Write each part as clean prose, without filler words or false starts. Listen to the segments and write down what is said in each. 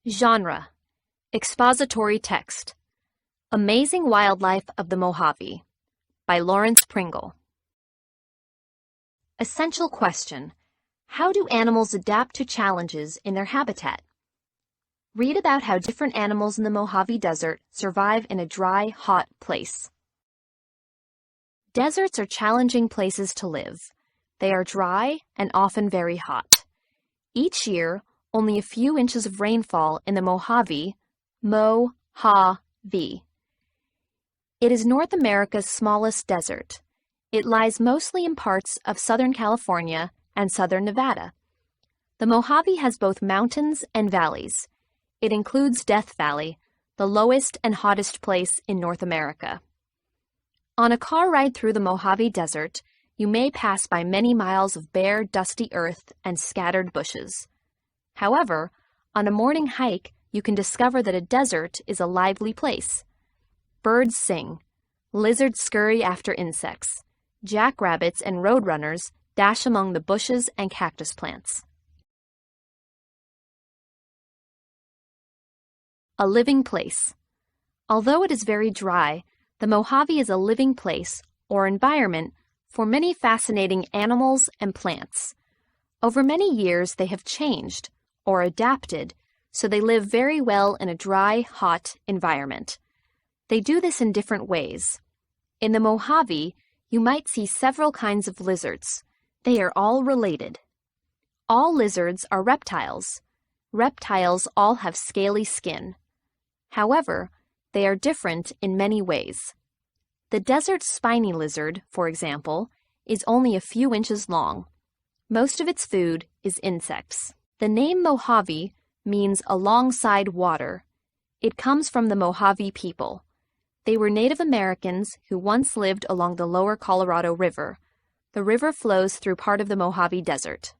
Genre: Expository text. Amazing Wildlife of the Mojave by Lawrence Pringle. Essential question: how do animals adapt to challenges in their habitat? Read about how different animals in the Mojave Desert survive in a dry, hot place. Deserts are challenging places to live. They are dry and often very hot. Each year, only a few inches of rainfall in the Mojave, Mo-ha-ve. It is North America's smallest desert. It lies mostly in parts of southern California and southern Nevada. The Mojave has both mountains and valleys. It includes Death Valley, the lowest and hottest place in North America. On a car ride through the Mojave Desert, you may pass by many miles of bare, dusty earth and scattered bushes. However, on a morning hike, you can discover that a desert is a lively place. Birds sing, lizards scurry after insects, jackrabbits and roadrunners dash among the bushes and cactus plants. A living place. Although it is very dry, the Mojave is a living place, or environment, for many fascinating animals and plants. Over many years, they have changed, or adapted, so they live very well in a dry, hot environment. They do this in different ways. In the Mojave, you might see several kinds of lizards. They are all related. All lizards are reptiles. Reptiles all have scaly skin. However, they are different in many ways. The desert spiny lizard, for example, is only a few inches long. Most of its food is insects. The name Mojave means alongside water. It comes from the Mojave people. They were Native Americans who once lived along the lower Colorado River. The river flows through part of the Mojave Desert.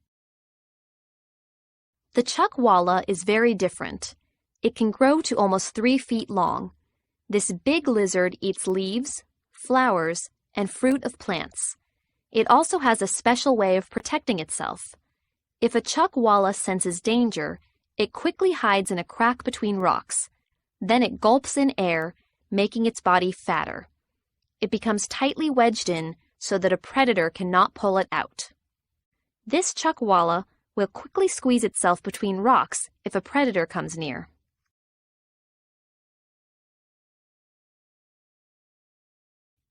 The chuckwalla is very different. It can grow to almost 3 feet long. This big lizard eats leaves, flowers, and fruit of plants. It also has a special way of protecting itself. If a chuckwalla senses danger, it quickly hides in a crack between rocks. Then it gulps in air, making its body fatter. It becomes tightly wedged in so that a predator cannot pull it out. This chuckwalla will quickly squeeze itself between rocks if a predator comes near.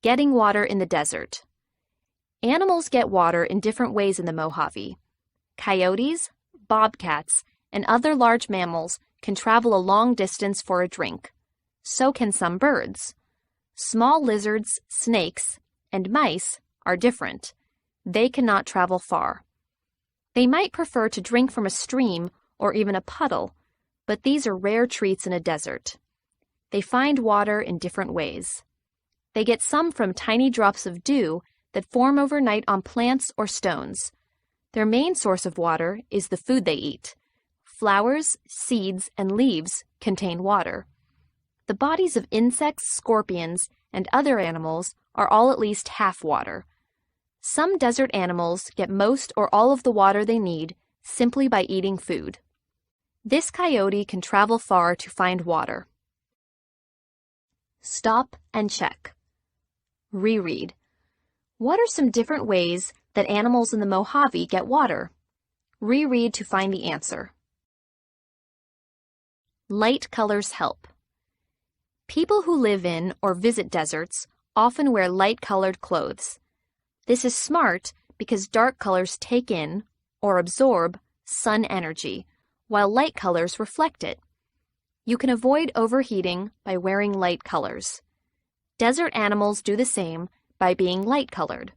Getting water in the desert. Animals get water in different ways in the Mojave. Coyotes, bobcats, and other large mammals can travel a long distance for a drink. So can some birds. Small lizards, snakes, and mice are different. They cannot travel far. They might prefer to drink from a stream or even a puddle, but these are rare treats in a desert. They find water in different ways. They get some from tiny drops of dew that form overnight on plants or stones. Their main source of water is the food they eat. Flowers, seeds, and leaves contain water. The bodies of insects, scorpions, and other animals are all at least half water. Some desert animals get most or all of the water they need simply by eating food. This coyote can travel far to find water. Stop and check. Reread. What are some different ways that animals in the Mojave get water? Reread to find the answer. Light colors help. People who live in or visit deserts often wear light-colored clothes. This is smart because dark colors take in, or absorb, sun energy, while light colors reflect it. You can avoid overheating by wearing light colors. Desert animals do the same by being light-colored.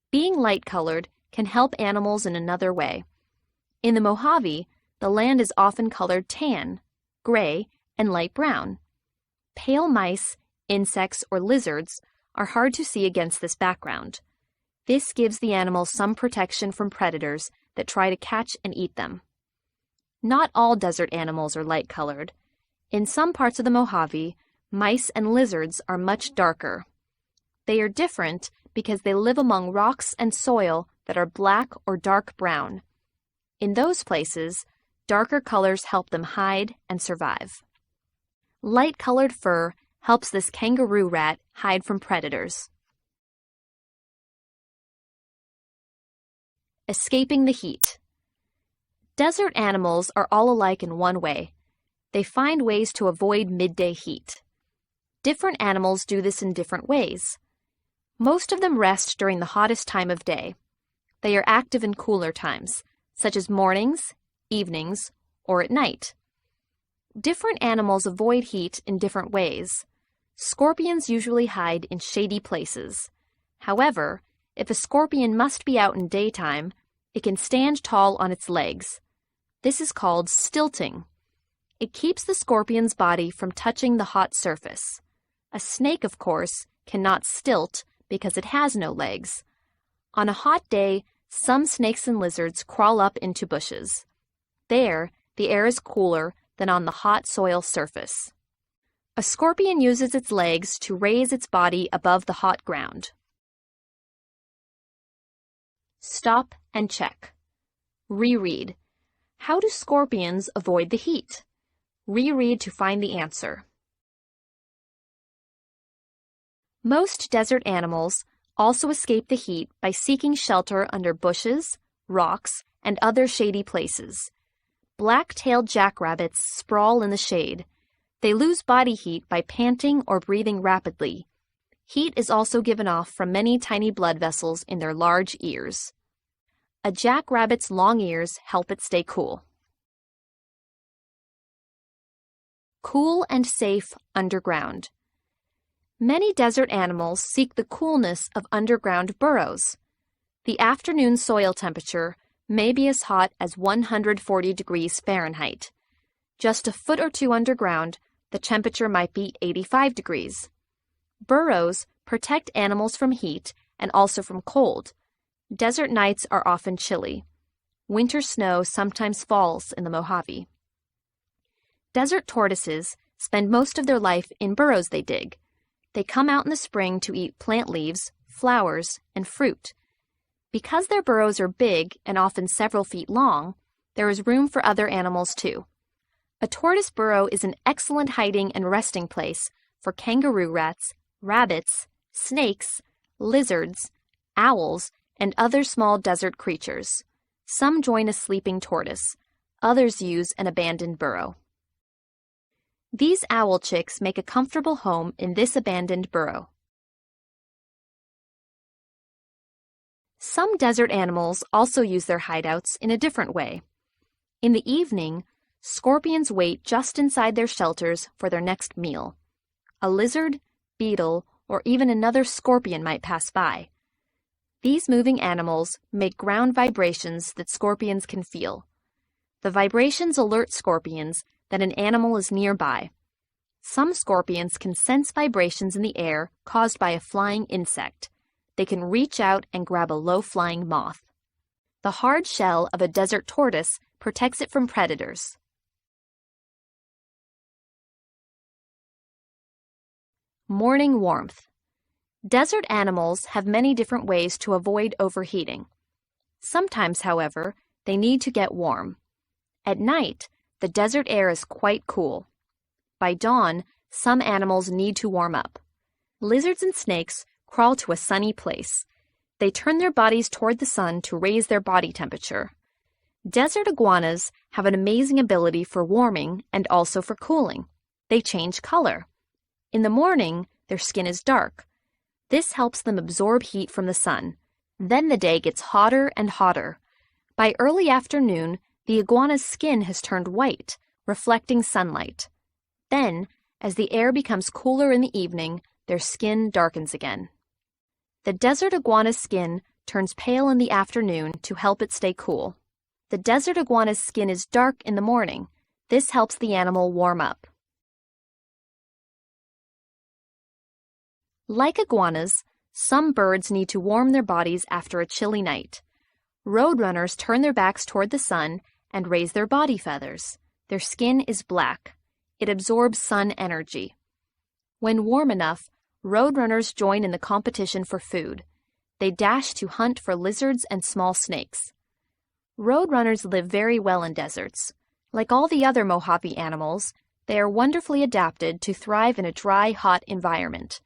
Being light-colored can help animals in another way. In the Mojave, the land is often colored tan, gray, and light brown. Pale mice, insects, or lizards are hard to see against this background. This gives the animals some protection from predators that try to catch and eat them. Not all desert animals are light-colored. In some parts of the Mojave, mice and lizards are much darker. They are different because they live among rocks and soil that are black or dark brown. In those places, Darker colors help them hide and survive. Light-colored fur helps this kangaroo rat hide from predators. Escaping the heat. Desert animals are all alike in one way. They find ways to avoid midday heat. Different animals do this in different ways. Most of them rest during the hottest time of day. They are active in cooler times, such as mornings, evenings, or at night. Different animals avoid heat in different ways. Scorpions usually hide in shady places. However, if a scorpion must be out in daytime, it can stand tall on its legs. This is called stilting. It keeps the scorpion's body from touching the hot surface. A snake, of course, cannot stilt because it has no legs. On a hot day, some snakes and lizards crawl up into bushes. There, the air is cooler than on the hot soil surface. A scorpion uses its legs to raise its body above the hot ground. Stop and check. Reread. How do scorpions avoid the heat? Reread to find the answer. Most desert animals also escape the heat by seeking shelter under bushes, rocks, and other shady places. Black-tailed jackrabbits sprawl in the shade. They lose body heat by panting or breathing rapidly. Heat is also given off from many tiny blood vessels in their large ears. A jackrabbit's long ears help it stay cool. Cool and safe underground. Many desert animals seek the coolness of underground burrows. The afternoon soil temperature may be as hot as 140 degrees Fahrenheit. Just a foot or two underground, the temperature might be 85 degrees. Burrows protect animals from heat and also from cold. Desert nights are often chilly. Winter snow sometimes falls in the Mojave. Desert tortoises spend most of their life in burrows they dig. They come out in the spring to eat plant leaves, flowers, and fruit. Because their burrows are big and often several feet long, there is room for other animals too. A tortoise burrow is an excellent hiding and resting place for kangaroo rats, rabbits, snakes, lizards, owls, and other small desert creatures. Some join a sleeping tortoise. Others use an abandoned burrow. These owl chicks make a comfortable home in this abandoned burrow. Some desert animals also use their hideouts in a different way. In the evening, scorpions wait just inside their shelters for their next meal. A lizard, beetle, or even another scorpion might pass by. These moving animals make ground vibrations that scorpions can feel. The vibrations alert scorpions that an animal is nearby. Some scorpions can sense vibrations in the air caused by a flying insect. They can reach out and grab a low-flying moth. The hard shell of a desert tortoise protects it from predators. Morning warmth. Desert animals have many different ways to avoid overheating. Sometimes, however, they need to get warm. At night, the desert air is quite cool. By dawn, some animals need to warm up. Lizards and snakes crawl to a sunny place. They turn their bodies toward the sun to raise their body temperature. Desert iguanas have an amazing ability for warming and also for cooling. They change color. In the morning, their skin is dark. This helps them absorb heat from the sun. Then the day gets hotter and hotter. By early afternoon, the iguana's skin has turned white, reflecting sunlight. Then, as the air becomes cooler in the evening, their skin darkens again. The desert iguana's skin turns pale in the afternoon to help it stay cool. The desert iguana's skin is dark in the morning. This helps the animal warm up. Like iguanas, some birds need to warm their bodies after a chilly night. Roadrunners turn their backs toward the sun and raise their body feathers. Their skin is black. It absorbs sun energy. When warm enough, roadrunners join in the competition for food. They dash to hunt for lizards and small snakes. Roadrunners live very well in deserts. Like all the other Mojave animals, they are wonderfully adapted to thrive in a dry, hot environment.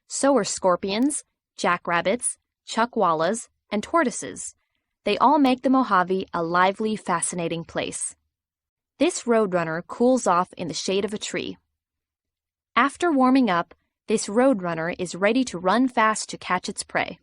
So are scorpions, jackrabbits, chuckwallas, and tortoises. They all make the Mojave a lively, fascinating place. This roadrunner cools off in the shade of a tree. After warming up, this roadrunner is ready to run fast to catch its prey.